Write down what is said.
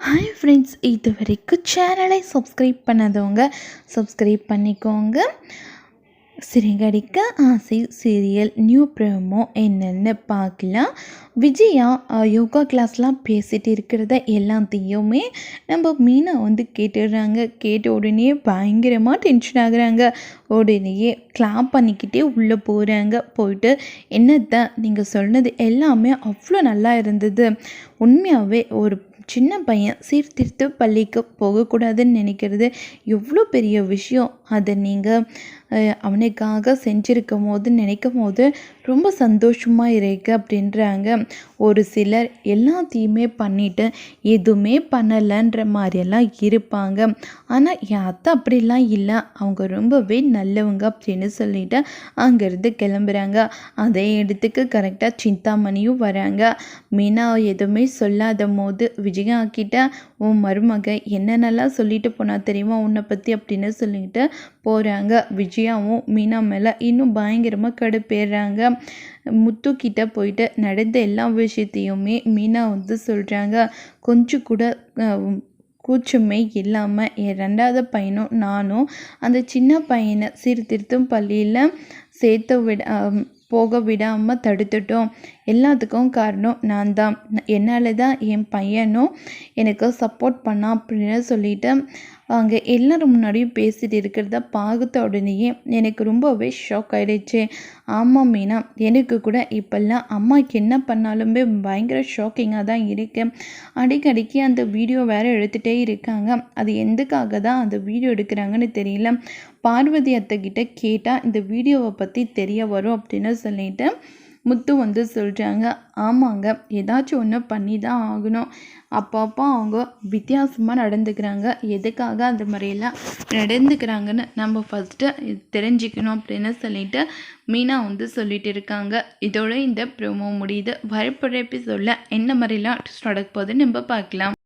Hi friends, இது வரைக்கும் சேனலை சப்ஸ்கிரைப் பண்ணாதவங்க சப்ஸ்கிரைப் பண்ணிக்கோங்க. சிறகடிக்க ஆசை சீரியல் நியூ ப்ரோமோ என்னென்னு பார்க்கலாம். விஜயா யோகா கிளாஸ்லாம் பேசிகிட்டு இருக்கிறத எல்லாத்தையுமே நம்ம மீனா கேட்டுடுறாங்க. கேட்ட உடனே பயங்கரமாக டென்ஷன் ஆகுறாங்க. உடனேயே கிளாப் பண்ணிக்கிட்டே உள்ளே போகிறாங்க. போயிட்டு என்னத்தான் நீங்கள் சொன்னது எல்லாமே அவ்வளோ நல்லா இருந்தது. உண்மையாகவே ஒரு சின்ன பையன் சீர்திருத்த பள்ளிக்கு போகக்கூடாதுன்னு நினைக்கிறது எவ்வளோ பெரிய விஷயம். அதை நீங்கள் அவனுக்காக செஞ்சுருக்கும் போது நினைக்கும் போது ரொம்ப சந்தோஷமாக இருக்கு அப்படின்றாங்க. ஒரு சிலர் எல்லாத்தையுமே பண்ணிவிட்டு எதுவுமே பண்ணலைன்ற மாதிரியெல்லாம் இருப்பாங்க. ஆனால் என் அத்தை அப்படிலாம் இல்லை, அவங்க ரொம்பவே நல்லவங்க அப்படின்னு சொல்லிட்டு அங்கேருந்து கிளம்புறாங்க. அதே இடத்துக்கு கரெக்டாக சிந்தாமணியும் வராங்க. மீனா எதுவுமே சொல்லாத போது விஜயா கிட்ட உன் மருமக என்னென்னலாம் சொல்லிட்டு போனா தெரியுமா உன்னை பற்றி அப்படின்னு சொல்லிட்டு போகிறாங்க. விஜயாவும் மீனா மேலே இன்னும் பயங்கரமாக கடுப்பேறாங்க. முத்து கிட்ட போயிட்டு நடந்த எல்லா விஷயத்தையுமே மீனா சொல்கிறாங்க. கொஞ்சம் கூட கூச்சமே இல்லாமல் என் ரெண்டாவது பையனும் நானும் அந்த சின்ன பையனை சீர்திருத்தும் பள்ளியில் சேர்த்து போக விடாமல் தடுத்துட்டோம். எல்லாத்துக்கும் காரணம் நான் தான். என்னால் தான் என் பையனும் எனக்கு சப்போர்ட் பண்ணான் அப்படின்னு சொல்லிட்டு அங்கே எல்லோரும் முன்னாடியும் பேசிகிட்டு இருக்கிறத பார்த்த உடனேயே எனக்கு ரொம்பவே ஷாக் ஆகிடுச்சு. ஆமாம் மீனா, எனக்கு கூட இப்போல்லாம் அம்மாவுக்கு என்ன பண்ணாலுமே பயங்கர ஷாக்கிங்காக தான் இருக்குது. அடிக்கடிக்கு அந்த வீடியோ வேறு எடுத்துகிட்டே இருக்காங்க. அது எதுக்காக தான் அந்த வீடியோ எடுக்கிறாங்கன்னு தெரியல. பார்வதி அத்தைக்கிட்ட கேட்டால் இந்த வீடியோவை பற்றி தெரிய வரும் அப்படின்னு சொல்லிட்டு முத்து சொல்கிறாங்க. ஆமாங்க, ஏதாச்சும் ஒன்று பண்ணி தான் ஆகணும். அப்பப்போ அவங்க வித்தியாசமாக நடந்துக்கிறாங்க. எதுக்காக அந்த மாதிரியெல்லாம் நடந்துக்கிறாங்கன்னு நம்ம ஃபஸ்ட்டு தெரிஞ்சுக்கணும் அப்படின்னு சொல்லிட்டு மீனா சொல்லிட்டு இருக்காங்க. இதோட இந்த ப்ரோமோ முடியுது. வரப்போகிற எபிசோடில் என்ன மாதிரிலாம் நடக்க போகுதுன்னு நம்ம பார்க்கலாம்.